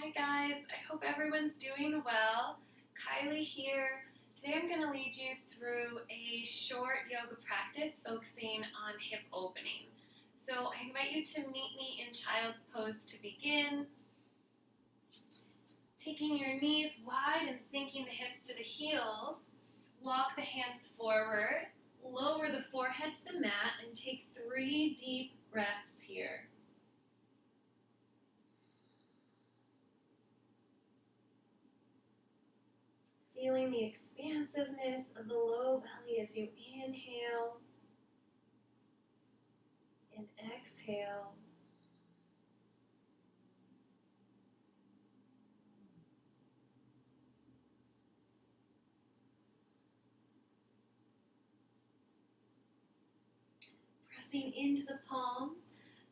Hi guys, I hope everyone's doing well. Kylie here. Today I'm going to lead you through a short yoga practice focusing on hip opening. So I invite you to meet me in child's pose to begin. Taking your knees wide and sinking the hips to the heels. Walk the hands forward. Lower the forehead to the mat and take 3 deep breaths here. Feeling the expansiveness of the low belly as you inhale and exhale. Pressing into the palms,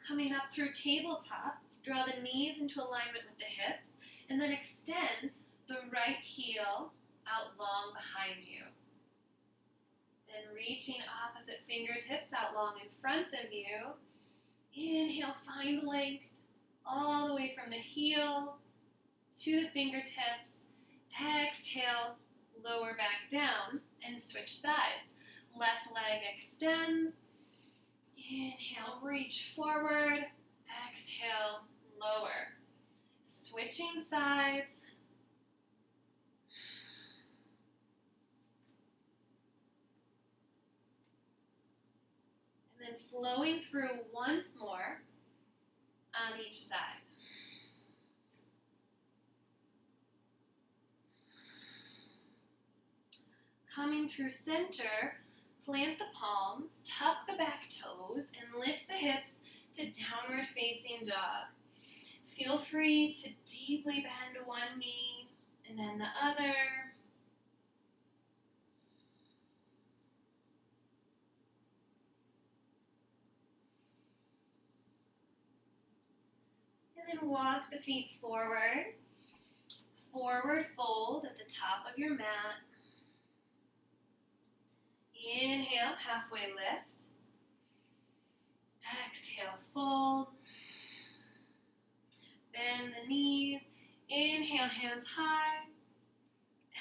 coming up through tabletop, draw the knees into alignment with the hips, and then extend the right heel out long behind you. Then reaching opposite fingertips out long in front of you. Inhale, find length all the way from the heel to the fingertips. Exhale, lower back down and switch sides. Left leg extends. Inhale, reach forward. Exhale, lower. Switching sides. And then flowing through once more on each side. Coming through center, plant the palms, tuck the back toes, and lift the hips to downward facing dog. Feel free to deeply bend one knee and then the other. And then walk the feet forward. Forward fold at the top of your mat. Inhale, halfway lift. Exhale, fold. Bend the knees. Inhale, hands high.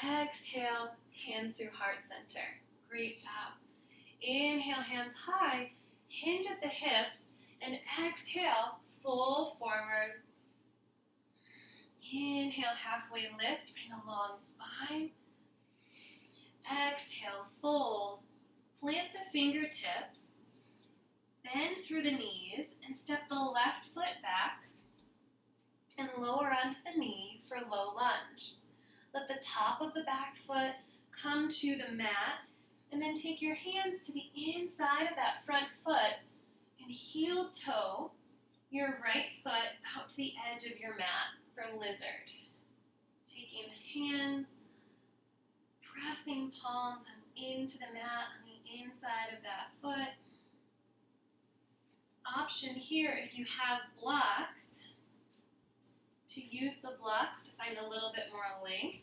Exhale, hands through heart center. Great job. Inhale, hands high. Hinge at the hips. And exhale, fold forward. Inhale, halfway lift. Bring a long spine. Exhale, fold. Plant the fingertips. Bend through the knees and step the left foot back and lower onto the knee for low lunge. Let the top of the back foot come to the mat and then take your hands to the inside of that front foot and heel toe your right foot out to the edge of your mat for lizard. Taking the hands, pressing palms into the mat on the inside of that foot. Option here, if you have blocks, to use the blocks to find a little bit more length.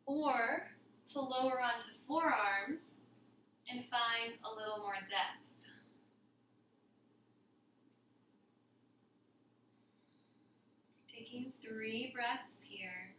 Or to lower onto forearms and find a little more depth. Taking 3 breaths here.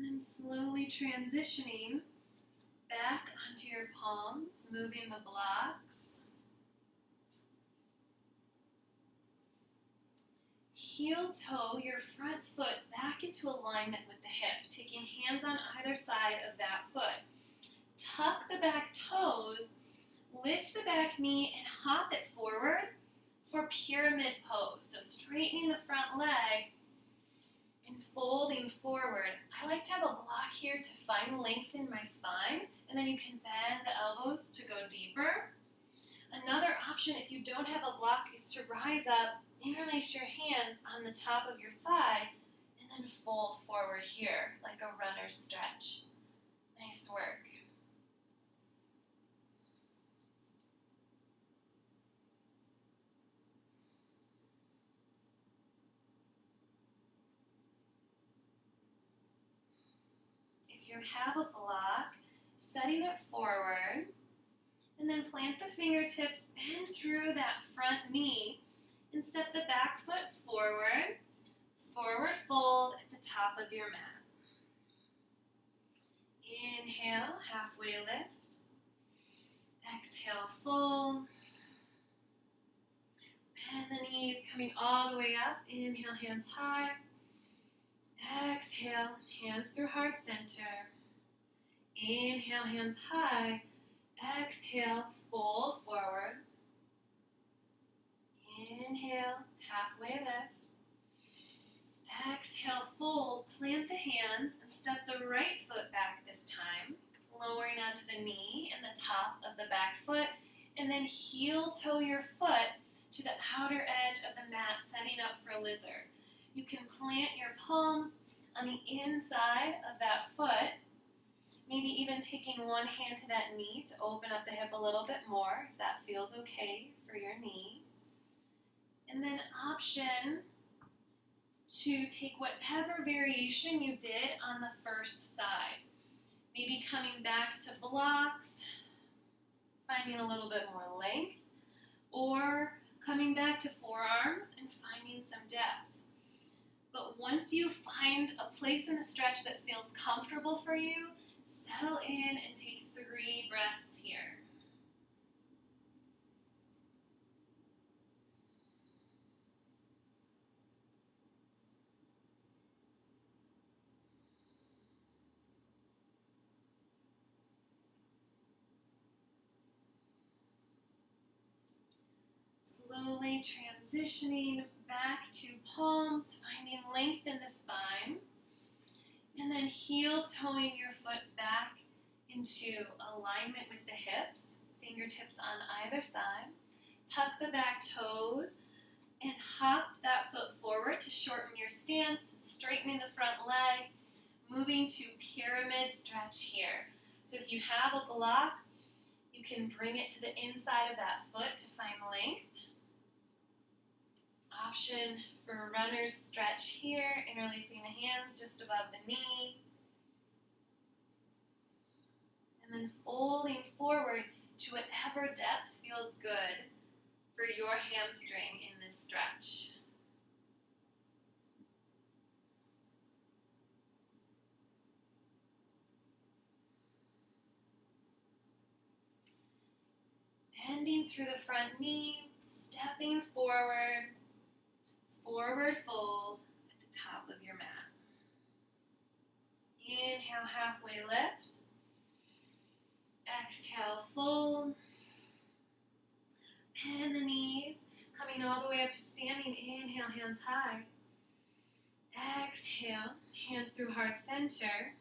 And then slowly transitioning back onto your palms, moving the blocks. Heel toe your front foot back into alignment with the hip, taking hands on either side of that foot. Tuck the back toes, lift the back knee, and hop it forward for pyramid pose. So straightening the front leg and folding forward. I like to have a block here to find length in my spine, and then you can bend the elbows to go deeper. Another option, if you don't have a block, is to rise up, interlace your hands on the top of your thigh, and then fold forward here like a runner's stretch. Nice work. If you have a block, setting it forward, and then plant the fingertips, bend through that front knee, and step the back foot forward, forward fold at the top of your mat. Inhale, halfway lift. Exhale, fold. Bend the knees, coming all the way up. Inhale, hands high. Exhale, hands through heart center. Inhale, hands high. Exhale, fold forward. Inhale, halfway lift. Exhale, fold, plant the hands and step the right foot back this time, lowering onto the knee and the top of the back foot, and then heel toe your foot to the outer edge of the mat, setting up for a lizard. You can plant your palms on the inside of that foot, maybe even taking one hand to that knee to open up the hip a little bit more, if that feels okay for your knee. And then option to take whatever variation you did on the first side. Maybe coming back to blocks, finding a little bit more length, or coming back to forearms and finding some depth. But once you find a place in the stretch that feels comfortable for you, settle in and take 3 breaths here. Slowly transitioning back to palms, finding length in the spine, and then heel toeing your foot back into alignment with the hips, fingertips on either side. Tuck the back toes and hop that foot forward to shorten your stance, straightening the front leg, moving to pyramid stretch here. So if you have a block, you can bring it to the inside of that foot to find length. Option for a runner's stretch here, interlacing the hands just above the knee. And then folding forward to whatever depth feels good for your hamstring in this stretch. Bending through the front knee, stepping forward, forward fold at the top of your mat. Inhale, halfway lift. Exhale, fold. Bend the knees, coming all the way up to standing. Inhale, hands high. Exhale, hands through heart center.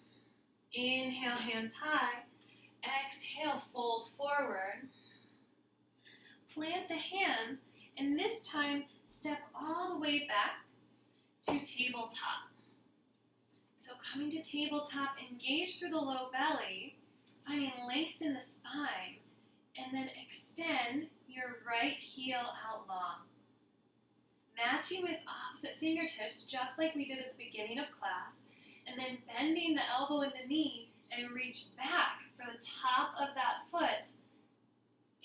Inhale, hands high. Exhale, fold forward. Plant the hands, and this time step all the way back to tabletop. So coming to tabletop, engage through the low belly, finding length in the spine, and then extend your right heel out long. Matching with opposite fingertips, just like we did at the beginning of class, and then bending the elbow and the knee and reach back for the top of that foot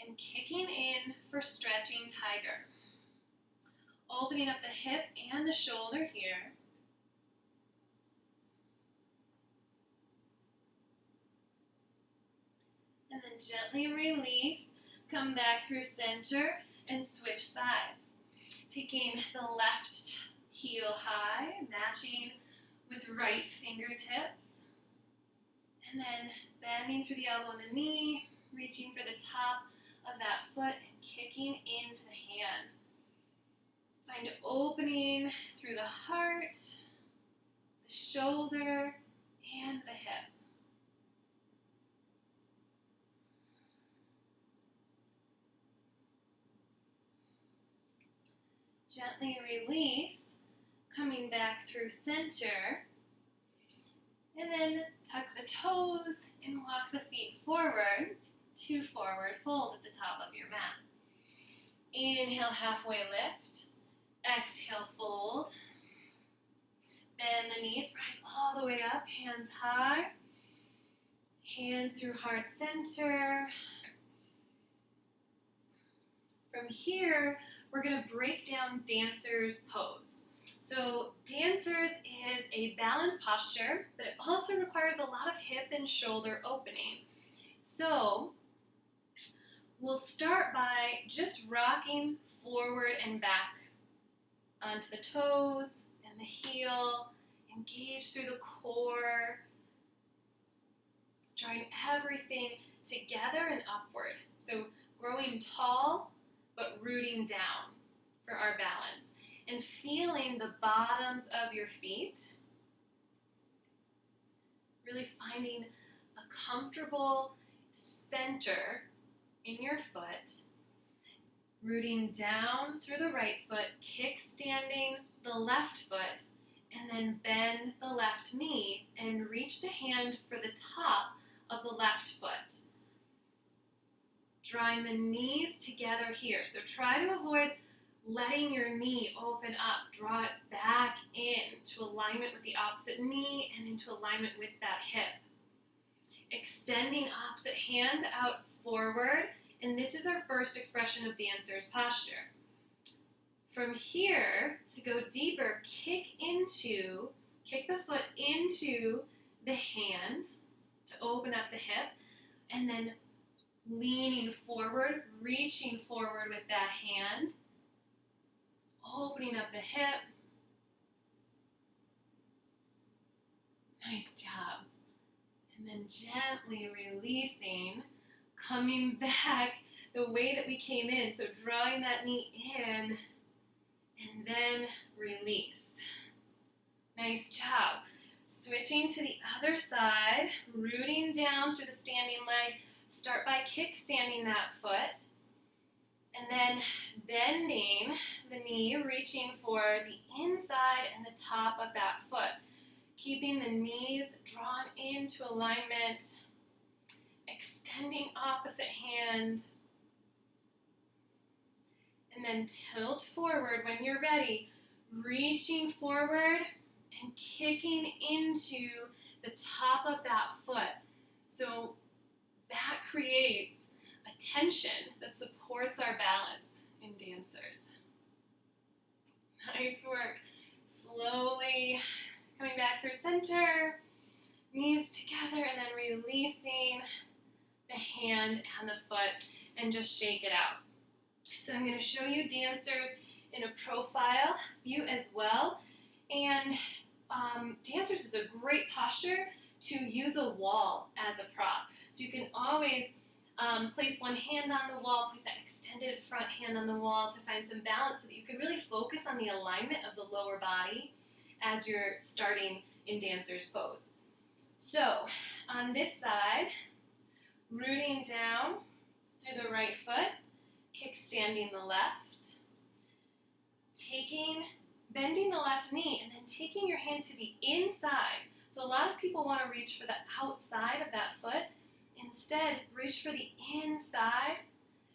and kicking in for stretching tiger. Opening up the hip and the shoulder here. And then gently release, come back through center and switch sides. Taking the left heel high, matching with right fingertips. And then bending through the elbow and the knee, reaching for the top of that foot and kicking into the hand. Find opening through the heart, the shoulder, and the hip. Gently release, coming back through center, And then tuck the toes and walk the feet forward to forward fold at the top of your mat. Inhale, halfway lift. Exhale, fold. Bend the knees, rise all the way up, hands high. Hands through heart center. From here, we're going to break down dancer's pose. So dancer's is a balanced posture, but it also requires a lot of hip and shoulder opening. So we'll start by just rocking forward and back onto the toes and the heel. Engage through the core, drawing everything together and upward. So growing tall, but rooting down for our balance. And feeling the bottoms of your feet. Really finding a comfortable center in your foot. Rooting down through the right foot, kickstanding the left foot, and then bend the left knee and reach the hand for the top of the left foot. Drawing the knees together here. So try to avoid letting your knee open up. Draw it back into alignment with the opposite knee and into alignment with that hip. Extending opposite hand out forward. And this is our first expression of dancer's posture. From here, to go deeper, kick the foot into the hand to open up the hip, and then leaning forward, reaching forward with that hand, opening up the hip. Nice job. And then gently releasing, coming back the way that we came in. So drawing that knee in and then release. Nice job. Switching to the other side, rooting down through the standing leg. Start by kickstanding that foot. And then bending the knee, reaching for the inside and the top of that foot. Keeping the knees drawn into alignment. Extending opposite hand. And then tilt forward when you're ready. Reaching forward and kicking into the top of that foot. So that creates a tension that supports our balance in dancers. Nice work. Slowly coming back through center, knees together, and then releasing the hand and the foot and just shake it out. So I'm going to show you dancers in a profile view as well. And dancers is a great posture to use a wall as a prop. So you can always place one hand on the wall, place that extended front hand on the wall to find some balance so that you can really focus on the alignment of the lower body as you're starting in dancer's pose. So on this side, rooting down through the right foot, kickstanding the left, bending the left knee, and then taking your hand to the inside. So a lot of people want to reach for the outside of that foot. Instead, reach for the inside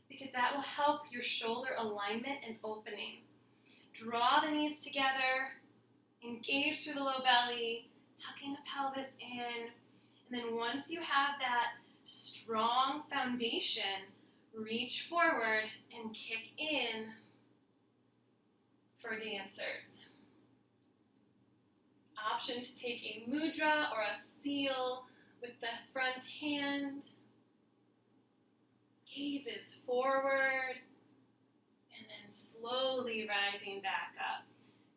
because that will help your shoulder alignment and opening. Draw the knees together, engage through the low belly, tucking the pelvis in, and then once you have that strong foundation, reach forward and kick in for dancers. Option to take a mudra or a seal with the front hand. Gaze is forward and then slowly rising back up.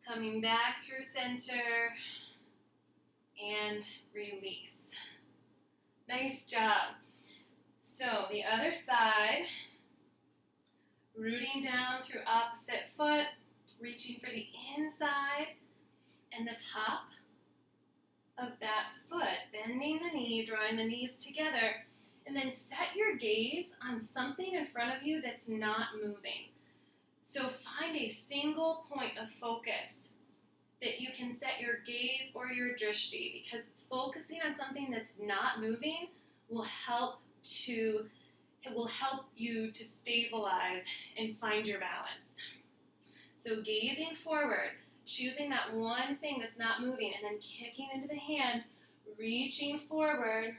Coming back through center and release. Nice job. So the other side, rooting down through opposite foot, reaching for the inside and the top of that foot, bending the knee, drawing the knees together, and then set your gaze on something in front of you that's not moving. So find a single point of focus. that you can set your gaze or your drishti, because focusing on something that's not moving will help you to stabilize and find your balance. So gazing forward, choosing that one thing that's not moving, and then kicking into the hand, reaching forward,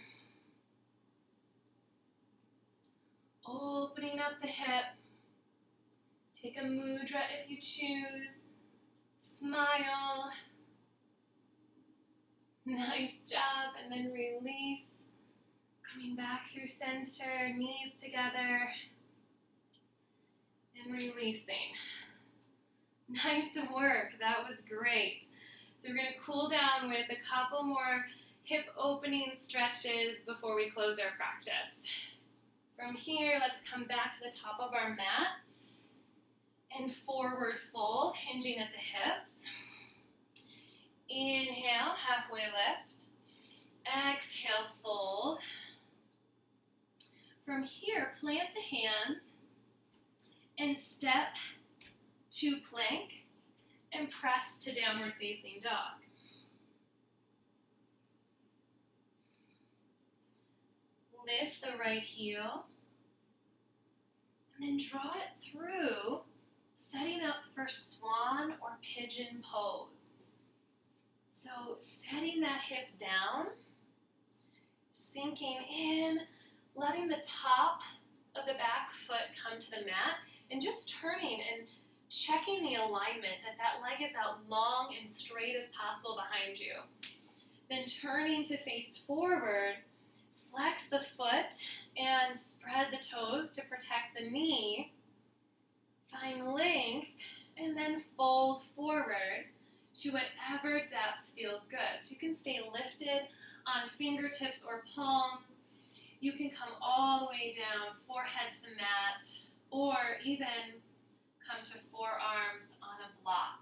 opening up the hip. Take a mudra if you choose. Smile. Nice job. And then release. Coming back through center, knees together. And releasing. Nice work. That was great. So we're going to cool down with a couple more hip opening stretches before we close our practice. From here, let's come back to the top of our mat and forward fold, hinging at the hips. Inhale, halfway lift. Exhale, fold. From here, plant the hands and step to plank and press to downward facing dog. Lift the right heel and then draw it through, setting up for swan or pigeon pose. So setting that hip down, sinking in, letting the top of the back foot come to the mat, and just turning and checking the alignment that leg is out long and straight as possible behind you. Then turning to face forward, flex the foot and spread the toes to protect the knee. Find length and then fold forward to whatever depth feels good. So you can stay lifted on fingertips or palms. You can come all the way down, forehead to the mat, or even come to forearms on a block.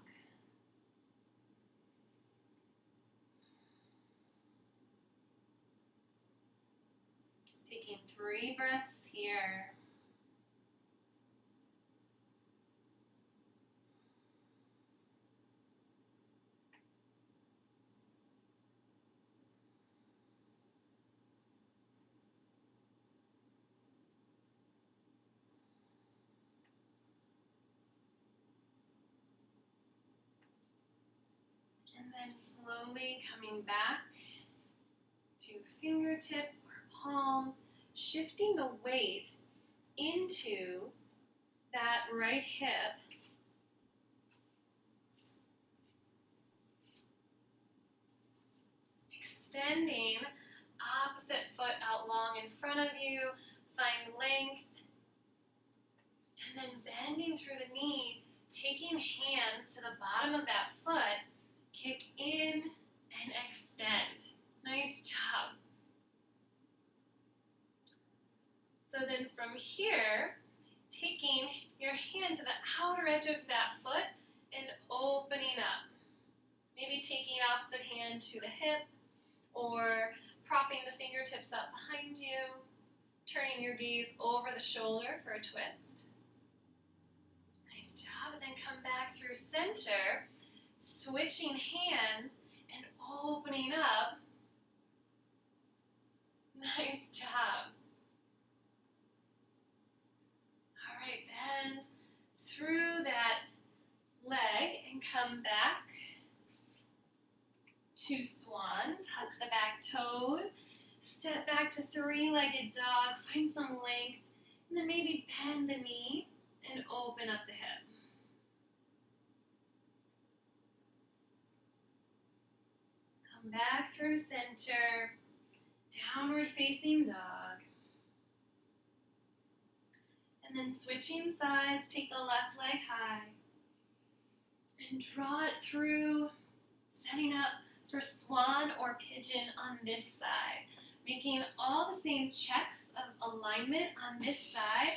Taking 3 breaths here. And then slowly coming back to fingertips or palms, shifting the weight into that right hip. Extending opposite foot out long in front of you, find length, and then bending through the knee, taking hands to the bottom of that foot, kick in and extend. Nice job. So then from here, taking your hand to the outer edge of that foot and opening up. Maybe taking opposite hand to the hip or propping the fingertips up behind you, turning your gaze over the shoulder for a twist. Nice job. And then come back through center, switching hands and opening up. Nice job. All right, bend through that leg and come back to swan. Tuck the back toes. Step back to 3-legged dog. Find some length. And then maybe bend the knee and open up the hip. Come back through center. Downward facing dog. And then switching sides, take the left leg high. And draw it through, setting up for swan or pigeon on this side. Making all the same checks of alignment on this side.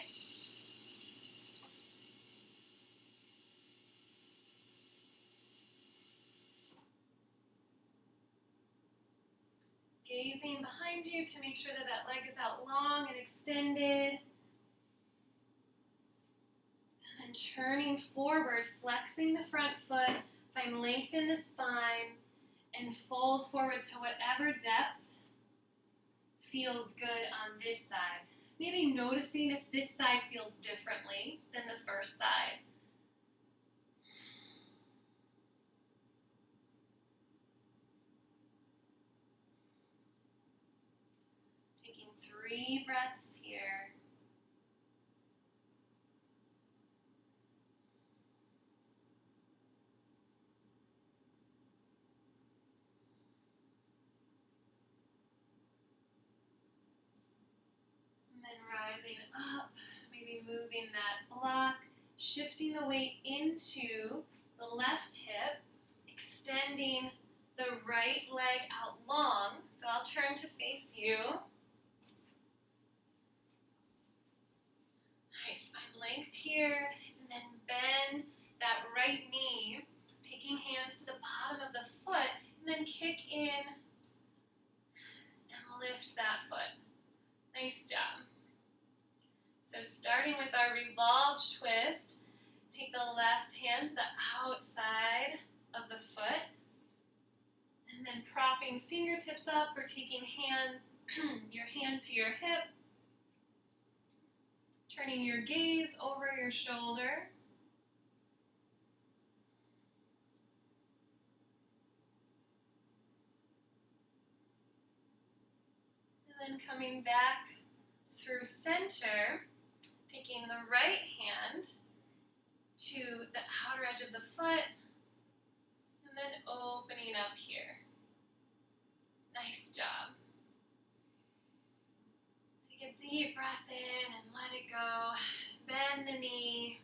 Gazing behind you to make sure that that leg is out long and extended. And then turning forward, flexing the front foot, Find length in the spine and fold forward to whatever depth feels good on this side. Maybe noticing if this side feels differently than the first side. Taking 3 breaths here. And then rising up, maybe moving that block, shifting the weight into the left hip, extending the right leg out long. So I'll turn to face you. Nice, find length here, and then bend that right knee, taking hands to the bottom of the foot, and then kick in and lift that foot. Nice job. So starting with our revolved twist, take the left hand to the outside of the foot, and then propping fingertips up or taking your hand to your hip, turning your gaze over your shoulder. And then coming back through center, taking the right hand to the outer edge of the foot, and then opening up here. Nice job. Take a deep breath in and let it go. Bend the knee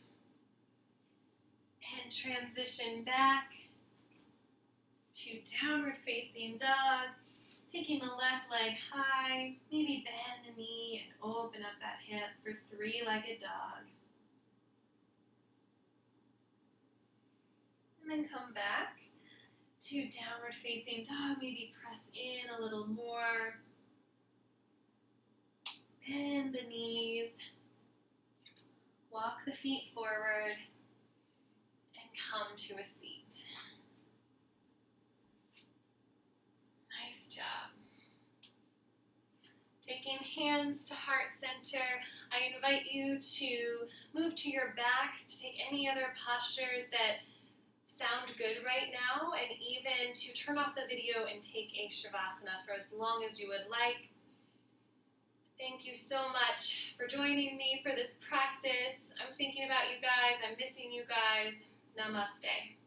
and transition back to downward facing dog. Taking the left leg high, maybe bend the knee and open up that hip for 3-legged dog. And then come back to downward facing dog, maybe press in a little more. Bend the knees, walk the feet forward, and come to a seat. Nice job. Taking hands to heart center, I invite you to move to your backs, to take any other postures that sound good right now, and even to turn off the video and take a Shavasana for as long as you would like. Thank you so much for joining me for this practice. I'm thinking about you guys. I'm missing you guys. Namaste.